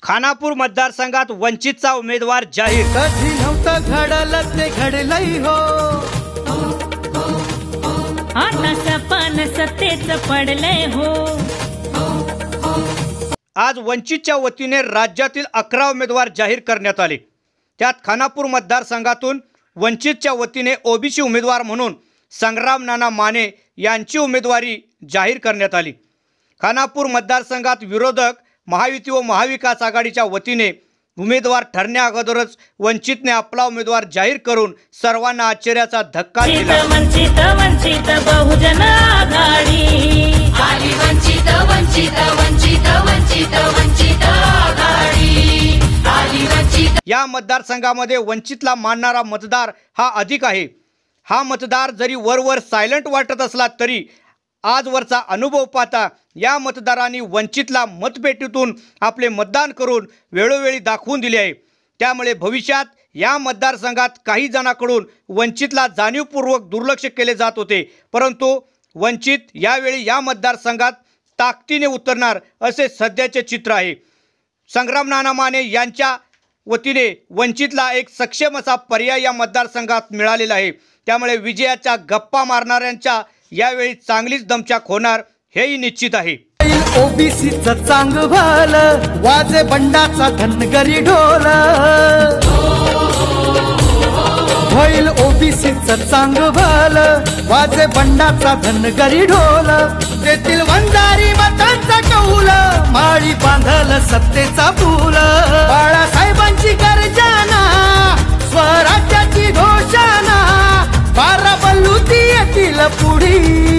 खानापूर मतदारसंघात वंचितचा उमेदवार जाहीर। कधी नव्हतं घडलं ते घडलंय हो, आता सपन सत्तेच पडलंय हो। आज वंचितच्या वतीने राज्यातील 11 उमेदवार जाहीर करण्यात आले। त्यात खानापूर मतदारसंघातून वंचितच्या वतीने ओबीसी उमेदवार म्हणून संग्राम नाना माने यांची उमेदवारी जाहीर करण्यात आली। खानापूर मतदारसंघात विरोधक महायुती व महाविकास आघाडीच्या वतीने उमेदवार ठरण्या अगोदरच वंचितने आपला उमेदवार जाहीर करून सर्वांना आश्चर्याचा धक्का दिला। वंचित वंचित बहुजन आघाडी आली, वंचित वंचित वंचित वंचित वंचित आघाडी आली, वंचित। या मतदारसंघामध्ये वंचितला मानणारा मतदार हा अधिक आहे। हा मतदार जरी वरवर सायलेंट वाटत असला तरी आजवरचा अनुभव पाहता या मतदारांनी वंचितला मतपेटीतून आपले मतदान करून वेळोवेळी दाखवून दिले आहे। त्यामुळे भविष्यात या मतदारसंघात काही जणांकडून वंचितला जाणीवपूर्वक दुर्लक्ष केले जात होते, परंतु वंचित यावेळी या मतदारसंघात ताकदीने उतरणार असे सध्याचे चित्र आहे। संग्राम नाना माने यांच्या वतीने वंचितला एक सक्षम असा पर्याय या मतदारसंघात मिळालेला आहे। त्यामुळे विजयाच्या गप्पा मारणाऱ्यांच्या यावेळी चांगलीच दमछाक होणार हेही निश्चित आहे। ओबीसीचं चांग भाल, वाजे बंडाचा धनगरी ढोल, होईल ओबीसीचं चांग भाल, वाजे बंडाचा धनगरी ढोल, तेथील वंजारी मतांचा कौल, माळी बांधल सत्तेचा फूल, बाळासाहेबांची गर्जना, स्वराज्याची घोषणा, बारा बलुती येतील पुढी।